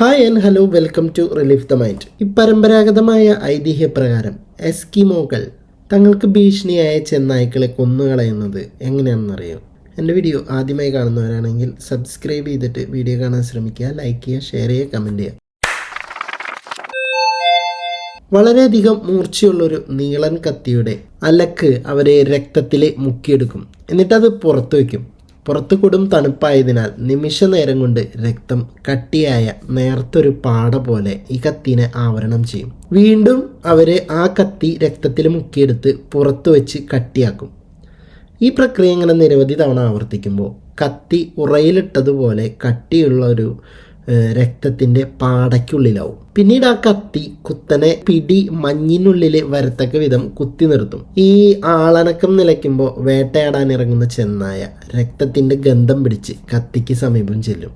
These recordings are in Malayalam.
Hi and hello, welcome to relief the mind. ഈ പരമ്പരാഗതമായ ഐതിഹ്യപ്രകാരം എസ്കിമോകൾ തങ്ങൾക്ക് ഭീഷണിയായ ചെന്നായ്ക്കളെ കൊന്നുകളയുന്നത് എങ്ങനെയാണെന്നറിയാം. എൻ്റെ വീഡിയോ ആദ്യമായി കാണുന്നവരാണെങ്കിൽ സബ്സ്ക്രൈബ് ചെയ്തിട്ട് വീഡിയോ കാണാൻ ശ്രമിക്കുക, ലൈക്ക് ചെയ്യുക, ഷെയർ ചെയ്യുക, കമൻറ്റ് ചെയ്യുക. വളരെയധികം മൂർച്ചയുള്ളൊരു നീളൻ കത്തിയുടെ അലക്ക് അവരെ രക്തത്തിൽ മുക്കിയെടുക്കും. എന്നിട്ടത് പുറത്തു വയ്ക്കും. പുറത്തു കൊടും തണുപ്പായതിനാൽ നിമിഷ നേരം കൊണ്ട് രക്തം കട്ടിയായ നേർത്തൊരു പാട പോലെ ഈ കത്തിനെ ആവരണം ചെയ്യും. വീണ്ടും അവരെ ആ കത്തി രക്തത്തിൽ മുക്കിയെടുത്ത് പുറത്തു വെച്ച് കട്ടിയാക്കും. ഈ പ്രക്രിയ ഇങ്ങനെ നിരവധി തവണ ആവർത്തിക്കുമ്പോൾ കത്തി ഉറയിലിട്ടതുപോലെ കട്ടിയുള്ള ഒരു രക്തത്തിൻ്റെ പാടയ്ക്കുള്ളിലാവും. പിന്നീട് ആ കത്തി കുത്തനെ പിടി മഞ്ഞിനുള്ളിൽ വരത്തക്ക വിധം കുത്തി നിർത്തും. ഈ ആളനക്കം നിലയ്ക്കുമ്പോൾ വേട്ടയാടാൻ ഇറങ്ങുന്ന ചെന്നായ രക്തത്തിൻ്റെ ഗന്ധം പിടിച്ച് കത്തിക്ക് സമീപം ചെല്ലും.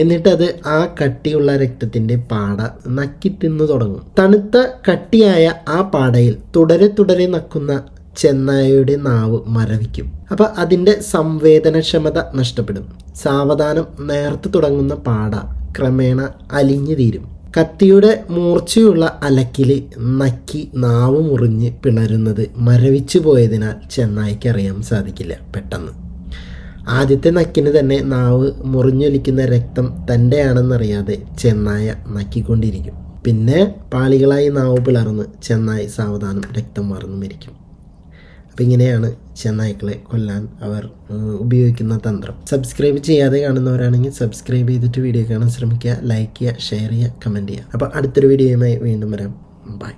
എന്നിട്ടത് ആ കട്ടിയുള്ള രക്തത്തിൻ്റെ പാട നക്കി തിന്നു തുടങ്ങും. തണുത്ത കട്ടിയായ ആ പാടയിൽ തുടരെ തുടരെ നക്കുന്ന ചെന്നായയുടെ നാവ് മരവിക്കും. അപ്പം അതിൻ്റെ സംവേദനക്ഷമത നഷ്ടപ്പെടും. സാവധാനം നേർത്തു തുടങ്ങുന്ന പാട ക്രമേണ അലിഞ്ഞു തീരും. കത്തിയുടെ മൂർച്ചയുള്ള അലക്കിൽ നക്കി നാവ് മുറിഞ്ഞ് പിളരുന്നത് മരവിച്ചു പോയതിനാൽ ചെന്നായ്ക്ക് അറിയാൻ സാധിക്കില്ല പെട്ടെന്ന്. ആദ്യത്തെ നക്കിന് തന്നെ നാവ് മുറിഞ്ഞൊലിക്കുന്ന രക്തം തൻ്റെയാണെന്നറിയാതെ ചെന്നായ നക്കിക്കൊണ്ടിരിക്കും. പിന്നെ പാളികളായി നാവ് പിളർന്ന് ചെന്നായി സാവധാനം രക്തം മറന്നു മരിക്കും. അപ്പം ഇങ്ങനെയാണ് ചെന്നായ്ക്കളെ കൊല്ലാൻ അവർ ഉപയോഗിക്കുന്ന തന്ത്രം. സബ്സ്ക്രൈബ് ചെയ്യാതെ കാണുന്നവരാണെങ്കിൽ സബ്സ്ക്രൈബ് ചെയ്തിട്ട് വീഡിയോ കാണാൻ ശ്രമിക്കുക, ലൈക്ക് ചെയ്യുക, ഷെയർ ചെയ്യുക, കമൻറ്റ് ചെയ്യുക. അപ്പോൾ അടുത്തൊരു വീഡിയോയുമായി വീണ്ടും വരാം. ബൈ.